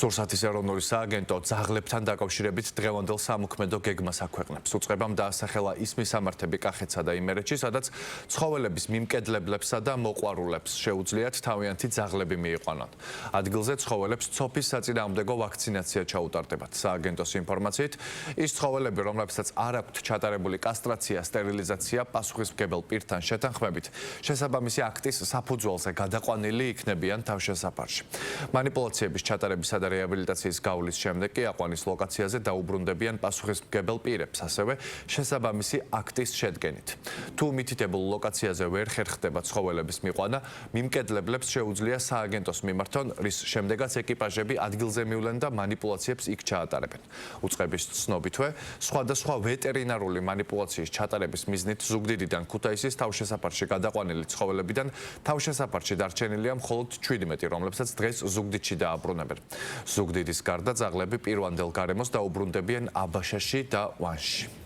სურსათის ეროვნული სააგენტო ძაღლებთან დაკავშირებით დღევანდელ სამოქმედო გეგმას აქვეყნებს. უწყებამ დაასახელა ის მისამართები კახეთსა და იმერეთში, სადაც ცხოველების მიმკედლებლებსა და მოყვარულებს შეუძლიათ თავიანთი ძაღლები მიიყვანონ. ადგილზე ცხოველებს ცოფის საწინააღმდეგო ვაქცინაცია ჩაუტარდებათ. სააგენტოს ინფორმაციით, ის ცხოველები, რომლებსაც არ აქვთ ჩატარებული კასტრაცია, სტერილიზაცია პასუხისმგებელ პირთან შეთანხმებით, შესაბამისი აქტის საფუძველზე გადაყვანილი იქნებიან თავშესაფარში. მანიპულაციების ჩატარებისა და რეაბილიტაციის გავლის შემდეგ კი აყვანის ლოკაციაზე დაუბრუნდებიან პასუხისმგებელ პირებს, ასევე შესაბამისი აქტის შედგენით. თუ მითითებულ ლოკაციაზე ვერ ხერხდება ცხოველების მიყვანა, მიმკედლებლებს შეუძლია სააგენტოს მიმართონ, რის შემდეგაც ეკიპაჟები ადგილზე მივლენ და მანიპულაციებს იქ ჩაატარებენ. უწყების ცნობითვე, სხვადასხვა ვეტერინარული მანიპულაციის ჩატარების მიზნით ზუგდიდიდან ქუთაისის თავშესაფარში გადაყვანილი ცხოველებიდან თავშესაფარში დარჩენილია მხოლოდ 17, რომლებსაც დღეს ზუგდიდში დააბრუნებენ. ზუგდიდის გარდა ძაღლები პირვანდელ გარემოს დაუბრუნდებიან აბაშაში და ვანში.